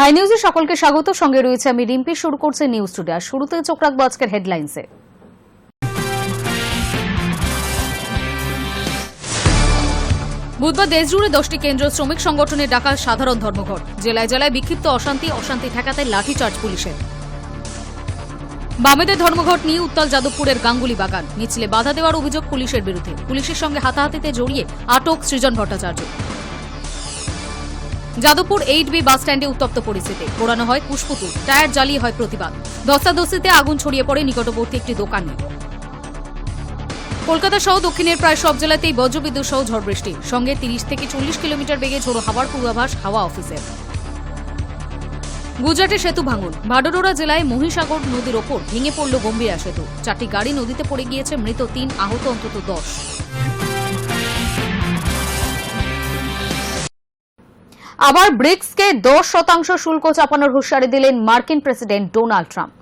High নিউজে সকলকে স্বাগত। সঙ্গে রয়েছে আমি রিম্পি। শুরু করছে নিউজ টুডে। আর শুরুতে চোখ রাখবো আজকের হেডলাইন্সে। বুধবার দেশজুড়ে 10টি কেন্দ্রীয় শ্রমিক সংগঠনের ডাকা সাধারণ ধর্মঘট। জেলায় জেলায় বিক্ষিপ্ত অশান্তি ঠেকাতে লাঠিচার্জ পুলিশের। বামেদের ধর্মঘট নিয়ে উত্তাল যাদবপুরের গাঙ্গুলি বাগান। মিছিলে বাধা দেওয়ার অভিযোগ পুলিশের বিরুদ্ধে। পুলিশের সঙ্গে হাতাহাতিতে জড়িয়ে আটক সৃজন ভট্টাচার্য। যাদবপুর 8B বাস স্ট্যান্ডে উত্তপ্ত পরিস্থিতি। পোড়ানো হয় কুশপুতুল, টায়ার জ্বালিয়ে হয় প্রতিবাদ। ধস্তাধস্তিতে আগুন ছড়িয়ে পড়ে নিকটবর্তী একটি দোকানে। কলকাতা সহ দক্ষিণের প্রায় সব জেলাতেই বজ্রবিদ্যুৎ সহ ঝড় বৃষ্টি, সঙ্গে 30 থেকে 40 কিলোমিটার বেগে ঝোড়ো হাওয়ার পূর্বাভাস হাওয়া অফিসের। গুজরাটে সেতু ভাঙন। ভাডোডোরা জেলায় মহিসাগর নদীর ওপর ভেঙে পড়ল গম্ভীরা সেতু। 4টি গাড়ি নদীতে পড়ে গিয়েছে, মৃত 3, আহত অন্তত 10। আবার ব্রিক্সকে 10% শুল্ক চাপানোর হুঁশিয়ারি দিলেন মার্কিন প্রেসিডেন্ট ডোনাল্ড ট্রাম্প।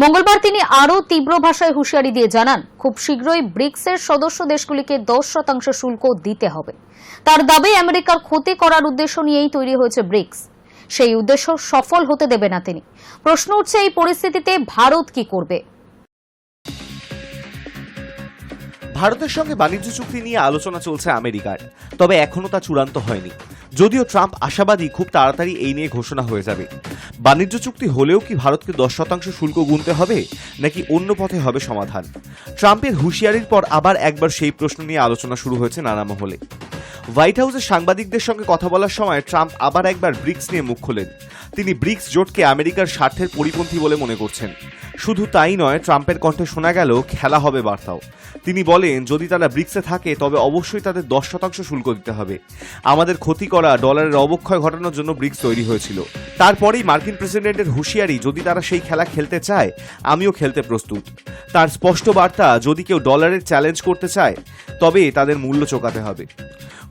মঙ্গলবার তিনি আরও তীব্র ভাষায় হুঁশিয়ারি দিয়ে জানান, খুব শীঘ্রই ব্রিক্সের সদস্য দেশগুলিকে 10% শুল্ক দিতে হবে। তার দাবি, আমেরিকার ক্ষতি করার উদ্দেশ্য নিয়েই তৈরি হয়েছে ব্রিক্স। সেই উদ্দেশ্য সফল হতে দেবে না তিনি। প্রশ্ন উঠছে, এই পরিস্থিতিতে ভারত কি করবে? ভারতের সঙ্গে বাণিজ্য চুক্তি নিয়ে আলোচনা চলছে আমেরিকার, তবে এখনো তা চূড়ান্ত হয়নি। যদিও ট্রাম্প আশাবাদী খুব তাড়াতাড়ি এই নিয়ে ঘোষণা হয়ে যাবে। বাণিজ্য চুক্তি হলেও কি ভারতকে 10% শুল্ক গুনতে হবে, নাকি অন্য পথে হবে সমাধান? ট্রাম্পের হুঁশিয়ারির পর আবার একবার সেই প্রশ্ন নিয়ে আলোচনা শুরু হয়েছে নানা মহলে। হোয়াইট হাউসে সাংবাদিকদের সঙ্গে কথা বলার সময় ট্রাম্প আবার একবার ব্রিক্স নিয়ে মুখ খোলেন। তিনি ব্রিক্স জোটকে আমেরিকার স্বার্থের পরিপন্থী বলে মনে করছেন। শুধু তাই নয়, ট্রাম্পের কণ্ঠে শোনা গেল খেলা হবে বার্তাও। তিনি বলেন, যদি তারা ব্রিক্সে থাকে তবে অবশ্যই তাদের 10% শুল্ক দিতে হবে। আমাদের ক্ষতি করা ডলারের অবক্ষয় ঘটানোর জন্য ব্রিক্স তৈরি হয়েছিল। তারপরেই মার্কিন প্রেসিডেন্টের হুঁশিয়ারি, যদি তারা সেই খেলা খেলতে চায় আমিও খেলতে প্রস্তুত। তার স্পষ্ট বার্তা, যদি কেউ ডলারের চ্যালেঞ্জ করতে চায় তবে তাদের মূল্য চোকাতে হবে।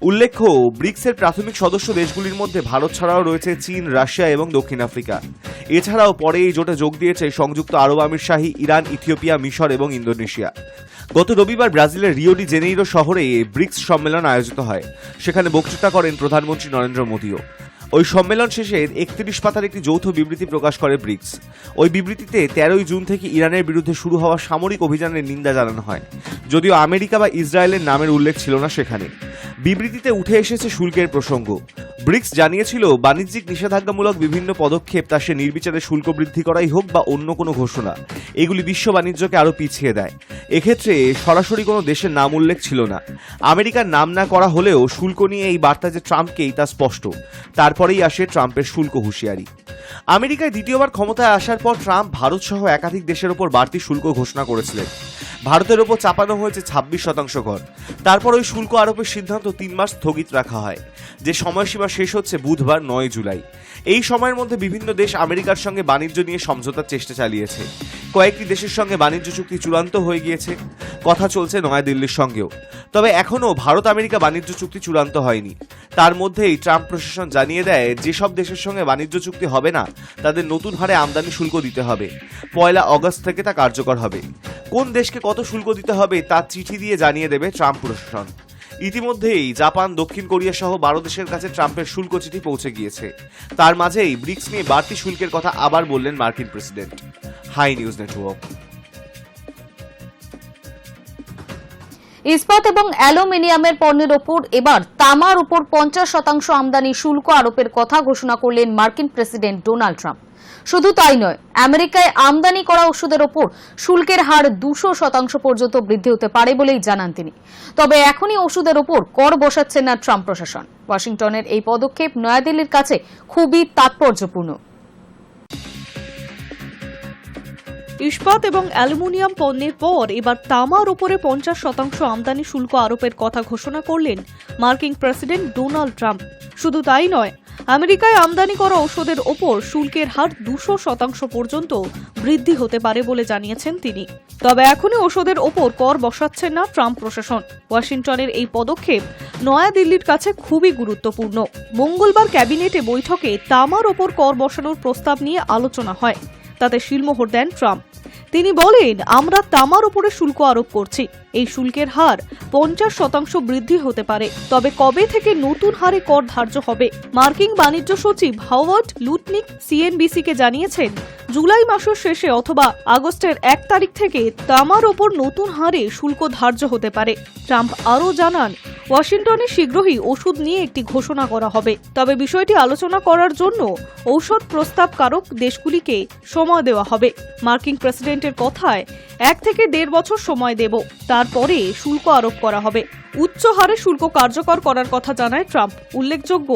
উল্লেখ্য, ব্রিক্সের প্রাথমিক সদস্য দেশগুলির মধ্যে ভারত ছাড়াও রয়েছে চীন, রাশিয়া এবং দক্ষিণ আফ্রিকা। এছাড়াও পরে এই জোটে যোগ দিয়েছে সংযুক্ত আরব আমিরশাহী, ইরান, ইথিওপিয়া, মিশর এবং ইন্দোনেশিয়া। গত রবিবার ব্রাজিলের রিও ডি জেনেইরো শহরে ব্রিক্স সম্মেলন আয়োজিত হয়। সেখানে বক্তৃতা করেন প্রধানমন্ত্রী নরেন্দ্র মোদীও। ওই সম্মেলন শেষে 31 পাতার একটি যৌথ বিবৃতি প্রকাশ করে ব্রিক্স। ওই বিবৃতিতে 13 জুন থেকে ইরানের বিরুদ্ধে শুরু হওয়া সামরিক অভিযানের নিন্দা জানানো হয়, যদিও আমেরিকা বা ইসরায়েলের নামের উল্লেখ ছিল না সেখানে। বিবৃতিতে উঠে এসেছে শুল্কের প্রসঙ্গ। ব্রিক্স জানিয়েছিল, বাণিজ্যিক নিষেধাজ্ঞামূলক বিভিন্ন পদক্ষেপ, তা সে নির্বিচারে শুল্ক বৃদ্ধি করাই হোক বা অন্য কোনো ঘোষণা, এগুলি বিশ্ব বাণিজ্যকে আরও পিছিয়ে দেয়। এক্ষেত্রে সরাসরি কোনো দেশের নাম উল্লেখ ছিল না। আমেরিকার নাম না করা হলেও শুল্ক নিয়ে এই বার্তা যে ট্রাম্পকেই, তা স্পষ্ট। তারপরেই আসে ট্রাম্পের শুল্ক হুঁশিয়ারি। আমেরিকায় দ্বিতীয়বার ক্ষমতায় আসার পর ট্রাম্প ভারত সহ একাধিক দেশের ওপর বাড়তি শুল্ক ঘোষণা করেছিলেন। ভারতের ওপর চাপানো হয়েছে 26% কর। তারপর ওই শুল্ক আরোপের সিদ্ধান্ত 3 মাস স্থগিত রাখা হয়, যে সময়সীমা শেষ হচ্ছে বুধবার 9 জুলাই। এই সময়ের মধ্যে বিভিন্ন দেশ আমেরিকার সঙ্গে বাণিজ্য নিয়ে সমঝোতার চেষ্টা চালিয়েছে। কয়েকটি দেশের সঙ্গে বাণিজ্য চুক্তি চূড়ান্ত হয়ে গিয়েছে, কথা চলছে নয়াদিল্লির সঙ্গেও। তবে এখনও ভারত আমেরিকা বাণিজ্য চুক্তি চূড়ান্ত হয়নি। তার মধ্যেই ট্রাম্প প্রশাসন জানিয়ে দেয়, যেসব দেশের সঙ্গে বাণিজ্য চুক্তি হবে না তাদের নতুন হারে আমদানি শুল্ক দিতে হবে। 1 আগস্ট থেকে তা কার্যকর হবে। কোন দেশকে কত শুল্ক দিতে হবে তা চিঠি দিয়ে জানিয়ে দেবে ট্রাম্প প্রশাসন। ইতিমধ্যেই জাপান, দক্ষিণ কোরিয়া সহ 12 দেশের কাছে ট্রাম্পের শুল্ক চিঠি পৌঁছে গিয়েছে। তার মাঝেই ব্রিক্স নিয়ে বাড়তি শুল্কের কথা আবার বললেন মার্কিন প্রেসিডেন্ট। High news network. ইস্পাত এবং অ্যালুমিনিয়ামের পণ্যের ওপর এবার তামার উপর 50% আমদানি শুল্ক আরোপের কথা ঘোষণা করলেন মার্কিন প্রেসিডেন্ট ডোনাল্ড ট্রাম্প। শুধু তাই নয়, আমেরিকায় আমদানি করা ওষুধের ওপর শুল্কের হার 200% পর্যন্ত বৃদ্ধি হতে পারে বলেই জানান তিনি। তবে এখনই ওষুধের ওপর কর বসাচ্ছেন না ট্রাম্প প্রশাসন। ওয়াশিংটনের এই পদক্ষেপ নয়াদিল্লির কাছে খুবই তাৎপর্যপূর্ণ। ইস্পাত এবং অ্যালুমিনিয়াম পণ্যের পর এবার তামার উপরে 50% আমদানি শুল্ক আরোপের কথা ঘোষণা করলেন মার্কিন প্রেসিডেন্ট ডোনাল্ড ট্রাম্প। শুধু তাই নয়, আমেরিকায় আমদানি করা ওষুধের ওপর শুল্কের হার 200% পর্যন্ত বৃদ্ধি হতে পারে বলে জানিয়েছেন তিনি। তবে এখনই ওষুধের ওপর কর বসাচ্ছেন না ট্রাম্প প্রশাসন। ওয়াশিংটনের এই পদক্ষেপ নয়াদিল্লির কাছে খুবই গুরুত্বপূর্ণ। মঙ্গলবার ক্যাবিনেটে বৈঠকে তামার ওপর কর বসানোর প্রস্তাব নিয়ে আলোচনা হয়, তাতে শিলমোহর দেন ট্রাম্প। তিনি বলেন, আমরা তামার উপরে শুল্ক আরোপ করছি। এই শুল্কের হার 50% বৃদ্ধি হতে পারে। তবে কবে থেকে নতুন হারে কর ধার্য হবে? মার্কিন বাণিজ্য সচিব হাওয়ার্ড লুটনিক সিএনবিসিকে জানিয়েছেন, জুলাই মাসের শেষে অথবা আগস্টের 1 তারিখ থেকে তামার ওপর নতুন হারে শুল্ক ধার্য হতে পারে। ট্রাম্প আরও জানান, ওয়াশিংটনে শীঘ্রই ওষুধ নিয়ে একটি ঘোষণা করা হবে। তবে বিষয়টি আলোচনা করার জন্য ঔষধ প্রস্তাবকারক দেশগুলিকে সময় দেওয়া হবে। মার্কিন প্রেসিডেন্টের কথায় 1 থেকে 1.5 বছর সময় দেব, তারপরে শুল্ক আরোপ করা হবে। উচ্চ হারে শুল্ক কার্যকর করার কথা জানায় ট্রাম্প। উল্লেখযোগ্য,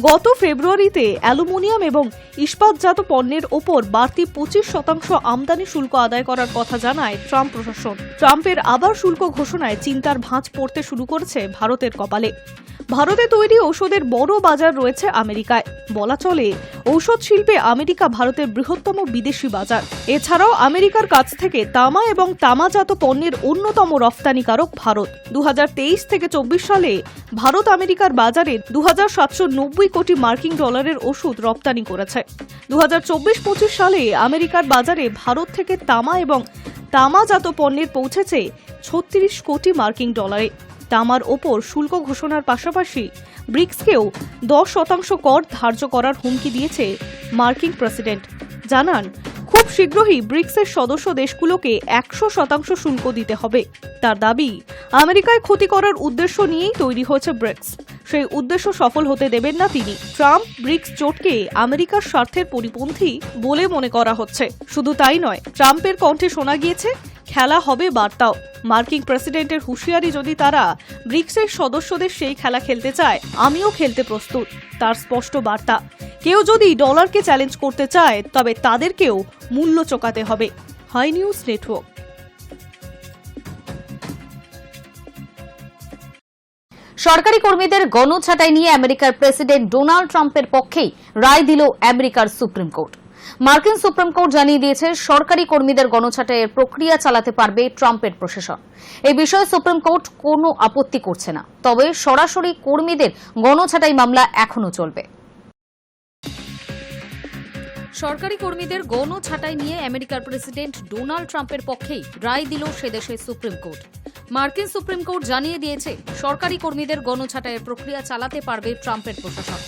গত ফেব্রুয়ারিতে অ্যালুমিনিয়াম এবং ইস্পাতজাত পণ্যের ওপর বাড়তি 25% আমদানি শুল্ক আদায় করার কথা জানায় ট্রাম্প প্রশাসন। ট্রাম্পের আবার শুল্ক ঘোষণায় চিন্তার ভাঁজ পড়তে শুরু করেছে ভারতের কপালে। ভারতে তৈরি ঔষধের বড় বাজার রয়েছে আমেরিকায়। বলা চলে, ঔষধ শিল্পে আমেরিকা ভারতের বৃহত্তম বিদেশি বাজার। এছাড়াও আমেরিকার কাছ থেকে তামা এবং তামাজাত পণ্যের অন্যতম রফতানিকারক ভারত। 2023 থেকে 24 সালে ভারত আমেরিকার বাজারে 2790 কোটি মার্কিন ডলারের ওষুধ রপ্তানি করেছে। 2024-25 সালে আমেরিকার বাজারে ভারত থেকে তামা এবং তামাজাত পণ্যের পৌঁছেছে 36 কোটি মার্কিন ডলারে। তামার ওপর শুল্ক ঘোষণার পাশাপাশি ব্রিক্সকেও 10% কর ধার্য করার হুমকি দিয়েছে মার্কিন প্রেসিডেন্ট। জানান, খুব শীঘ্রই ব্রিক্সের সদস্য দেশগুলোকে 100% শুল্ক দিতে হবে। তার দাবি, আমেরিকায় ক্ষতি করার উদ্দেশ্য নিয়েই তৈরি হয়েছে ব্রিক্স। সেই উদ্দেশ্য সফল হতে দেবেন না তিনি। ট্রাম্প ব্রিক্স জোটকে আমেরিকার স্বার্থের পরিপন্থী বলে মনে করা হচ্ছে। শুধু তাই নয়, ট্রাম্পের কণ্ঠে শোনা গিয়েছে, খেলা হবে বার্তাও। মার্কিন প্রেসিডেন্টের হুঁশিয়ারি, যদি তারা ব্রিক্সের সদস্যদের সেই খেলা খেলতে চায়, আমিও খেলতে প্রস্তুত। তার স্পষ্ট বার্তা, কেউ যদি ডলারকে চ্যালেঞ্জ করতে চায়, তবে তাদেরকেও মূল্য চোকাতে হবে। Hi news network. সরকারি কর্মীদের গণছাঁটাই নিয়ে আমেরিকার প্রেসিডেন্ট ডোনাল্ড ট্রাম্পের পক্ষেই রায় দিল আমেরিকার সুপ্রিম কোর্ট। মার্কিন সুপ্রিম কোর্ট জানিয়ে দিয়েছে, সরকারি কর্মীদের গণছাঁটাইয়ের প্রক্রিয়া চালাতে পারবে ট্রাম্পের প্রশাসন। এই বিষয়ে সুপ্রিম কোর্ট কোনো আপত্তি করছে না। তবে সরাসরি কর্মীদের গণছাঁটাই মামলা এখনো চলবে। সরকারি কর্মীদের গণছাঁটাই নিয়ে আমেরিকার প্রেসিডেন্ট ডোনাল্ড ট্রাম্পের পক্ষেই রায় দিল সে দেশের সুপ্রিম কোর্ট। মার্কিন সুপ্রিম কোর্ট জানিয়ে দিয়েছে, সরকারি কর্মীদের গণছাঁটাইয়ের প্রক্রিয়া চালাতে পারবে ট্রাম্পের প্রশাসন।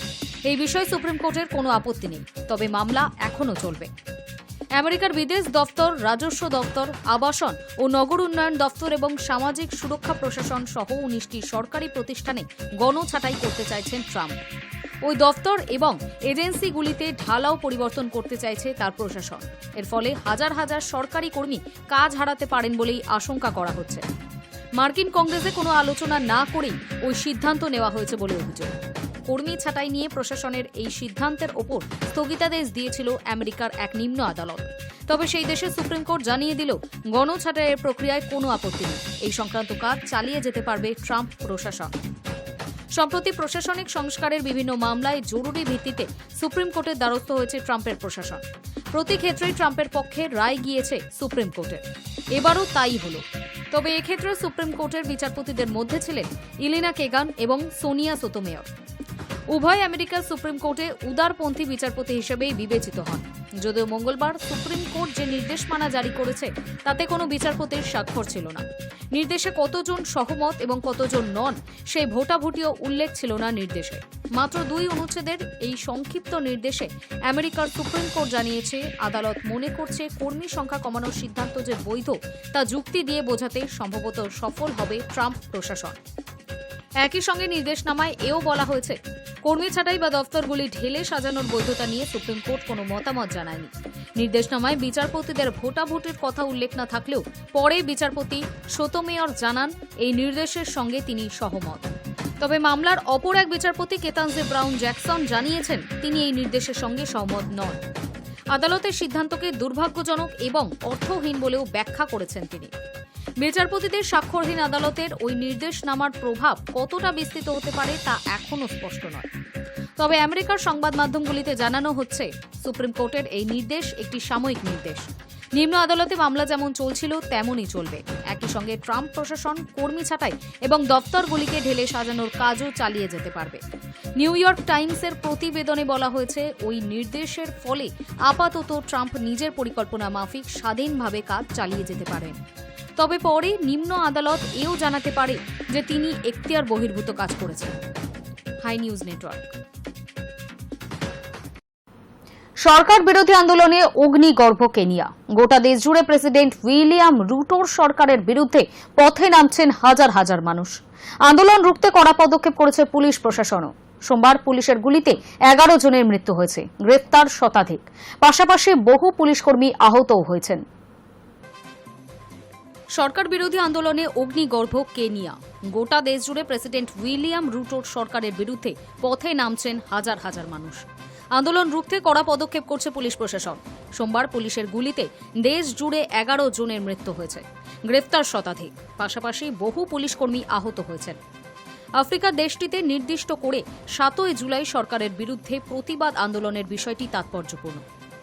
এই বিষয়ে সুপ্রিম কোর্টের কোনো আপত্তি নেই, তবে মামলা এখনো চলবে। আমেরিকার বিদেশ দপ্তর, রাজস্ব দপ্তর, আবাসন ও নগর উন্নয়ন দপ্তর এবং সামাজিক সুরক্ষা প্রশাসন সহ 19টি সরকারি প্রতিষ্ঠানে গণছাঁটাই করতে চাইছেন ট্রাম্প। ওই দপ্তর এবং এজেন্সিগুলিতে ঢালাও পরিবর্তন করতে চাইছে তার প্রশাসন। এর ফলে হাজার হাজার সরকারি কর্মী কাজ হারাতে পারেন বলেই আশঙ্কা করা হচ্ছে। মার্কিন কংগ্রেসে কোনো আলোচনা না করেই ওই সিদ্ধান্ত নেওয়া হয়েছে বলে অভিযোগ। কর্মী ছাঁটাই নিয়ে প্রশাসনের এই সিদ্ধান্তের ওপর স্থগিতাদেশ দিয়েছিল আমেরিকার এক নিম্ন আদালত। তবে সেই দেশের সুপ্রিম কোর্ট জানিয়ে দিল, গণছাঁটাইয়ের প্রক্রিয়ায় কোনো আপত্তি নেই। এই সংক্রান্ত কাজ চালিয়ে যেতে পারবে ট্রাম্প প্রশাসন। সম্প্রতি প্রশাসনিক সংস্কারের বিভিন্ন মামলায় জরুরি ভিত্তিতে সুপ্রিম কোর্টের দ্বারস্থ হয়েছে ট্রাম্পের প্রশাসন। প্রতি ক্ষেত্রেই ট্রাম্পের পক্ষে রায় গিয়েছে সুপ্রিম কোর্টের। এবারও তাই হলো। তবে এক্ষেত্রে সুপ্রিম কোর্টের বিচারপতিদের মধ্যে ছিলেন ইলিনা কেগান এবং সোনিয়া সোটোমেয়র। উভয় আমেরিকার সুপ্রিম কোর্টে উদারপন্থী বিচারপতি হিসেবেই বিবেচিত হন। যদিও মঙ্গলবার সুপ্রিম কোর্ট যে নির্দেশমালা জারি করেছে, তাতে কোনো বিচারপতির স্বাক্ষর ছিল না। নির্দেশে কতজন সহমত এবং কতজন নন, সেই ভোটাভুটিও উল্লেখ ছিল না নির্দেশে। মাত্র 2 অনুচ্ছেদের এই সংক্ষিপ্ত নির্দেশে আমেরিকার সুপ্রিম কোর্ট জানিয়েছে, আদালত মনে করছে কর্মী সংখ্যা কমানোর সিদ্ধান্ত যে বৈধ, তা যুক্তি দিয়ে বোঝাতে সম্ভবত সফল হবে ট্রাম্প প্রশাসন। একই সঙ্গে নির্দেশনামায় এও বলা হয়েছে, কর্মী ছাঁটাই বা দফতরগুলি ঢেলে সাজানোর বৈধতা নিয়ে সুপ্রিম কোর্ট কোনো মতামত জানায়নি। নির্দেশনামায় বিচারপতিদের ভোটাভুটির কথা উল্লেখ না থাকলেও পরে বিচারপতি সোটোমেয়র জানান, এই নির্দেশের সঙ্গে তিনি সহমত। তবে মামলার অপর এক বিচারপতি কেতানজি ব্রাউন জ্যাকসন জানিয়েছেন, তিনি এই নির্দেশের সঙ্গে সহমত নন। আদালতের সিদ্ধান্তকে দুর্ভাগ্যজনক এবং অর্থহীন বলেও ব্যাখ্যা করেছেন তিনি। বিচারপতিদের স্বাক্ষরহীন আদালতের ওই নির্দেশনামার প্রভাব কতটা বিস্তৃত হতে পারে তা এখনও স্পষ্ট নয়। তবে আমেরিকার সংবাদ মাধ্যমগুলিতে জানানো হচ্ছে, সুপ্রিম কোর্টের এই নির্দেশ একটি সাময়িক নির্দেশ। নিম্ন আদালতে মামলা যেমন চলছিল তেমনই চলবে। একই সঙ্গে ট্রাম্প প্রশাসন কর্মী ছাঁটাই এবং দপ্তরগুলিকে ঢেলে সাজানোর কাজও চালিয়ে যেতে পারবে। নিউ ইয়র্ক টাইমসের প্রতিবেদনে বলা হয়েছে, ওই নির্দেশের ফলে আপাতত ট্রাম্প নিজের পরিকল্পনা মাফিক স্বাধীনভাবে কাজ চালিয়ে যেতে পারেন। তবে পরে নিম্ন আদালত এও জানাতে পারে যে তিনি এখতিয়ার বহির্ভূত কাজ করেছেন। High news network. সরকার বিরোধী আন্দোলনে অগ্নিগর্ভ কেনিয়া। গোটা দেশ জুড়ে প্রেসিডেন্ট উইলিয়াম রুটোর সরকারের বিরুদ্ধে পথে নামছেন হাজার হাজার মানুষ। আন্দোলন রুখতে কড়া পদক্ষেপ করেছে পুলিশ প্রশাসনও। সোমবার পুলিশের গুলিতে 11 জনের মৃত্যু হয়েছে, গ্রেফতার শতাধিক। পাশাপাশি বহু পুলিশকর্মী আহতও হয়েছেন। সরকার বিরোধী আন্দোলনে অগ্নিগর্ভ কেনিয়া। গোটা দেশ জুড়ে প্রেসিডেন্ট উইলিয়াম রুটোর সরকারের বিরুদ্ধে পথে নামছেন হাজার হাজার মানুষ। আন্দোলন রুখতে কড়া পদক্ষেপ করছে পুলিশ প্রশাসন। সোমবার পুলিশের গুলিতে দেশ জুড়ে 11 জনের মৃত্যু হয়েছে, গ্রেফতার শতাধিক। পাশাপাশি বহু পুলিশকর্মী আহত হয়েছেন। আফ্রিকার দেশটিতে নির্দিষ্ট করে 7 জুলাই সরকারের বিরুদ্ধে প্রতিবাদ আন্দোলনের বিষয়টি তাৎপর্যপূর্ণ।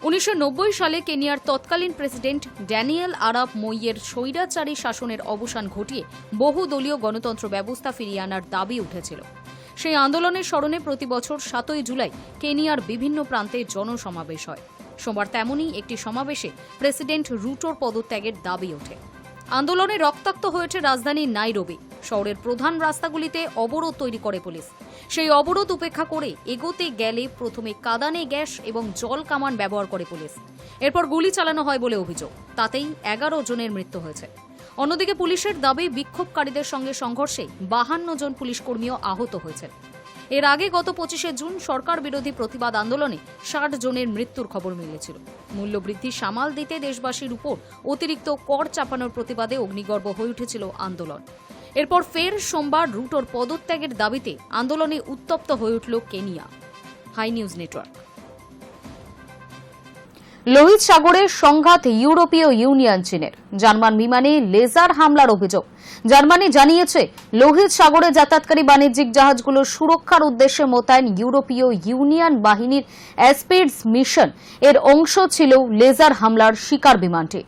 1990 সালে কেনিয়ার তৎকালীন প্রেসিডেন্ট ড্যানিয়েল আরাপ মইয়ের স্বৈরাচারী শাসনের অবসান ঘটিয়ে বহুদলীয় গণতন্ত্র ব্যবস্থা ফিরিয়ে আনার দাবি উঠেছিল। সেই আন্দোলনের স্মরণে প্রতি বছর 7 জুলাই কেনিয়ার বিভিন্ন প্রান্তে জনসমাবেশ হয়। সোমবার তেমনই একটি সমাবেশে প্রেসিডেন্ট রুটোর পদত্যাগের দাবি ওঠে। আন্দোলনে রক্তাক্ত হয়েছে রাজধানী নাইরোবি। শহরের প্রধান রাস্তাগুলিতে অবরোধ তৈরি করে পুলিশ। সেই অবরোধ উপেক্ষা করে এগোতে গেলে প্রথমে কাঁদানে গ্যাস এবং জল কামান ব্যবহার করে পুলিশ। এরপর গুলি চালানো হয় বলে অভিযোগ। তাতেই 11 জনের মৃত্যু হয়েছে। অন্যদিকে পুলিশের দাবি, বিক্ষোভকারীদের সঙ্গে সংঘর্ষে 52 জন পুলিশকর্মীও আহত হয়েছেন। এর আগে গত 25 জুন সরকার বিরোধী প্রতিবাদ আন্দোলনে 60 জনের মৃত্যুর খবর মিলেছিল। মূল্যবৃদ্ধি সামাল দিতে দেশবাসীর উপর অতিরিক্ত কর চাপানোর প্রতিবাদে অগ্নিগর্ভ হয়ে উঠেছিল আন্দোলন। এরপর ফের সোমবার রুটোর পদত্যাগের দাবিতে আন্দোলনে উত্তপ্ত হয়ে উঠল কেনিয়া। Hi news network. লোহিত সাগরে সংঘাত ইউরোপীয় ইউনিয়ন চীনের। জার্মান বিমানে লেজার হামলার অভিযোগ। জার্মানি জানিয়েছে, লোহিত সাগরে যাতায়াতকারী বাণিজ্যিক জাহাজগুলোর সুরক্ষার উদ্দেশ্যে মোতায়েন ইউরোপীয় ইউনিয়ন বাহিনীর অ্যাসপিডস মিশন এর অংশ ছিল লেজার হামলার শিকার বিমানটি।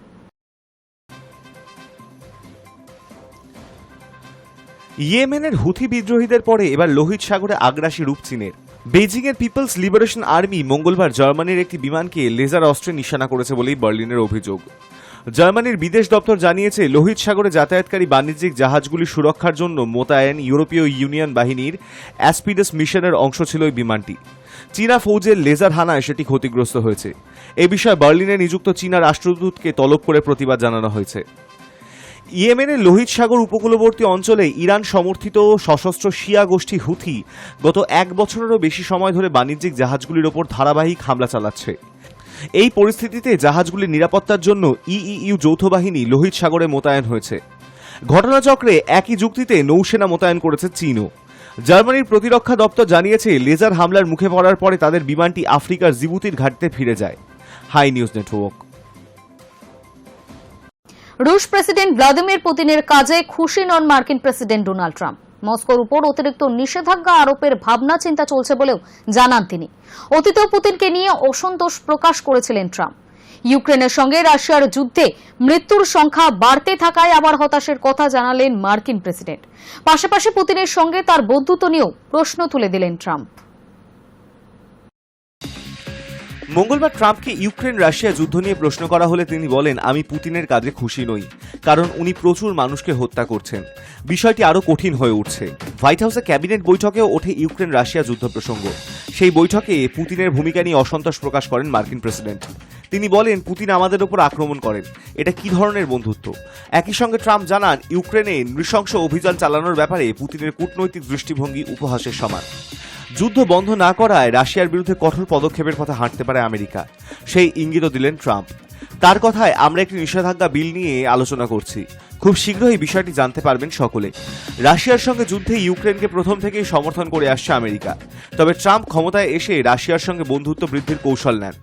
ইয়েমেনের হুথি বিদ্রোহীদের পরে এবার লোহিত সাগরে আগ্রাসী রূপ চীনের। বেজিং এর পিপলস লিবারেশন আর্মি মঙ্গলবার জার্মানির একটি বিমানকে লেজার অস্ত্রে নিশানা করেছে বলেই বার্লিনের অভিযোগ। জার্মানির বিদেশ দপ্তর জানিয়েছে, লোহিত সাগরে যাতায়াতকারী বাণিজ্যিক জাহাজগুলি সুরক্ষার জন্য মোতায়েন ইউরোপীয় ইউনিয়ন বাহিনীর অ্যাসপিডস মিশনের অংশ ছিল ওই বিমানটি। চীনা ফৌজের লেজার হানায় সেটি ক্ষতিগ্রস্ত হয়েছে। এ বিষয়ে বার্লিনে নিযুক্ত চীনা রাষ্ট্রদূতকে তলব করে প্রতিবাদ জানানো হয়েছে। ইয়েমেনের লোহিত সাগর উপকূলবর্তী অঞ্চলে ইরান সমর্থিত সশস্ত্র শিয়া গোষ্ঠী হুথি গত 1 বছরেরও বেশি সময় ধরে বাণিজ্যিক জাহাজগুলির ওপর ধারাবাহিক হামলা চালাচ্ছে। এই পরিস্থিতিতে জাহাজগুলির নিরাপত্তার জন্য ইইউ যৌথ বাহিনী লোহিত সাগরে মোতায়েন হয়েছে। ঘটনাচক্রে একই যুক্তিতে নৌসেনা মোতায়েন করেছে চীনও। জার্মানির প্রতিরক্ষা দপ্তর জানিয়েছে, লেজার হামলার মুখে পড়ার পরে তাদের বিমানটি আফ্রিকার জিবুতির ঘাটিতে ফিরে যায়। Hi news network. রুশ প্রেসিডেন্ট ভ্লাদিমির পুতিনের কাজে খুশি নন মার্কিন প্রেসিডেন্ট ডোনাল্ড ট্রাম্প। মস্কোর উপর অতিরিক্ত নিষেধাজ্ঞা আরোপের ভাবনা চিন্তা চলছে বলেও জানান তিনি। অতীতেও পুতিনকে নিয়ে অসন্তোষ প্রকাশ করেছিলেন ট্রাম্প। ইউক্রেনের সঙ্গে রাশিয়ার যুদ্ধে মৃত্যুর সংখ্যা বাড়তে থাকায় আবার হতাশের কথা জানালেন মার্কিন প্রেসিডেন্ট। পাশাপাশি পুতিনের সঙ্গে তার বন্ধুত্ব নিয়েও প্রশ্ন তুলে দিলেন ট্রাম্প। মঙ্গলবার ট্রাম্পকে ইউক্রেন রাশিয়া যুদ্ধ নিয়ে প্রশ্ন করা হলে তিনি বলেন, আমি পুতিনের কাজে খুশি নই, কারণ উনি প্রচুর মানুষকে হত্যা করছেন। বিষয়টি আরও কঠিন হয়ে উঠছে। হোয়াইট হাউসে ক্যাবিনেট বৈঠকেও ওঠে ইউক্রেন রাশিয়া যুদ্ধ প্রসঙ্গ। সেই বৈঠকে পুতিনের ভূমিকা নিয়ে অসন্তোষ প্রকাশ করেন মার্কিন প্রেসিডেন্ট। তিনি বলেন, পুতিন আমাদের ওপর আক্রমণ করেন, এটা কি ধরনের বন্ধুত্ব? একই সঙ্গে ট্রাম্প জানান, ইউক্রেনে নৃশংস অভিযান চালানোর ব্যাপারে পুতিনের কূটনৈতিক দৃষ্টিভঙ্গি উপহাসের সমান। যুদ্ধ বন্ধ না করায় রাশিয়ার বিরুদ্ধে কঠোর পদক্ষেপের পথে হাঁটতে পারে আমেরিকা, সেই ইঙ্গিতও দিলেন ট্রাম্প। তার কথায়, আমরা একটি নিষেধাজ্ঞা বিল নিয়ে আলোচনা করছি, খুব শীঘ্রই বিষয়টি জানতে পারবেন সকলে। রাশিয়ার সঙ্গে যুদ্ধে ইউক্রেনকে প্রথম থেকেই সমর্থন করে আসছে আমেরিকা। তবে ট্রাম্প ক্ষমতায় এসে রাশিয়ার সঙ্গে বন্ধুত্ব বৃদ্ধির কৌশল নেন।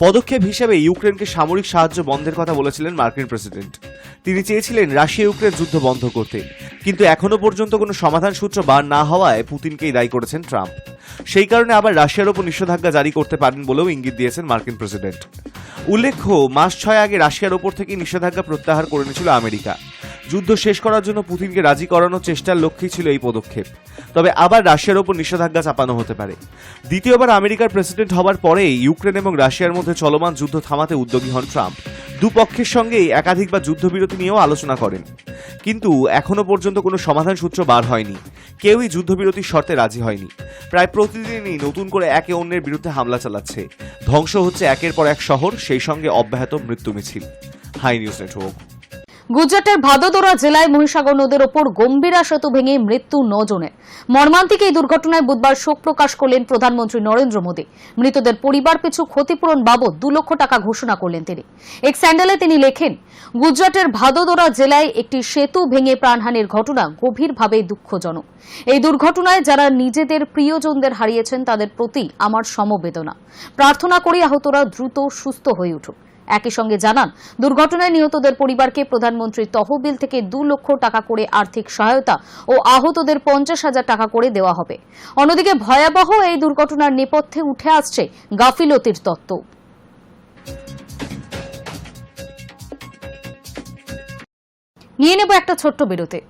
পদক্ষেপ হিসেবে ইউক্রেনকে সামরিক সাহায্য বন্ধের কথা বলেছিলেন মার্কিন প্রেসিডেন্ট। তিনি চেয়েছিলেন রাশিয়া ইউক্রেন যুদ্ধ বন্ধ করতে, কিন্তু এখনো পর্যন্ত কোনো সমাধান সূত্র বার না হওয়ায় পুতিনকেই দায়ী করেছেন ট্রাম্প। সেই কারণে আবার রাশিয়ার ওপর নিষেধাজ্ঞা জারি করতে পারেন বলেও ইঙ্গিত দিয়েছেন মার্কিন প্রেসিডেন্ট। উল্লেখ্য, মাস 6 আগে রাশিয়ার ওপর থেকে নিষেধাজ্ঞা প্রত্যাহার করে নিয়েছিল আমেরিকা। যুদ্ধ শেষ করার জন্য পুতিনকে রাজি করানোর চেষ্টার লক্ষ্যই ছিল এই পদক্ষেপ। তবে আবার রাশিয়ার ওপর নিষেধাজ্ঞা চাপানো হতে পারে। দ্বিতীয়বার আমেরিকার প্রেসিডেন্ট হবার পরেই ইউক্রেন এবং রাশিয়ার মধ্যে চলমান যুদ্ধ থামাতে উদ্যোগী হন ট্রাম্প। দুপক্ষের সঙ্গেই একাধিকবার যুদ্ধবিরতি নিয়েও আলোচনা করেন, কিন্তু এখনো পর্যন্ত কোনো সমাধান সূত্র বার হয়নি। কেউই যুদ্ধবিরতির শর্তে রাজি হয়নি। প্রায় প্রতিদিনই নতুন করে একে অন্যের বিরুদ্ধে হামলা চালাচ্ছে। ধ্বংস হচ্ছে একের পর এক শহর, সেই সঙ্গে অব্যাহত মৃত্যু মিছিল। Hi news network. গুজরাটের ভাদোদরা জেলায় মহিসাগর নদীর ওপর গম্ভীরা সেতু ভেঙে মৃত্যু 9 জনের। মর্মান্তিক এই দুর্ঘটনায় বুধবার শোক প্রকাশ করলেন প্রধানমন্ত্রী নরেন্দ্র মোদী। মৃতদের পরিবার পিছু ক্ষতিপূরণ বাবদ 2 লক্ষ টাকা ঘোষণা করলেন তিনি। এক স্যান্ডেলে তিনি লেখেন, গুজরাটের ভাদোদরা জেলায় একটি সেতু ভেঙে প্রাণহানির ঘটনা গভীরভাবে দুঃখজনক। এই দুর্ঘটনায় যারা নিজেদের প্রিয়জনদের হারিয়েছেন তাদের প্রতি আমার সমবেদনা। প্রার্থনা করি আহতরা দ্রুত সুস্থ হয়ে উঠুক। একই সঙ্গে জানান, দুর্ঘটনায় নিহতদের পরিবারকে প্রধানমন্ত্রীর তহবিল থেকে 2 লক্ষ টাকা করে আর্থিক সহায়তা ও আহতদের 50,000 টাকা করে দেওয়া হবে। অন্যদিকে ভয়াবহ এই দুর্ঘটনার নেপথ্যে উঠে আসছে গাফিলতির তত্ত্ব। নিয়ে নেব একটা ছোট্ট বিরতি।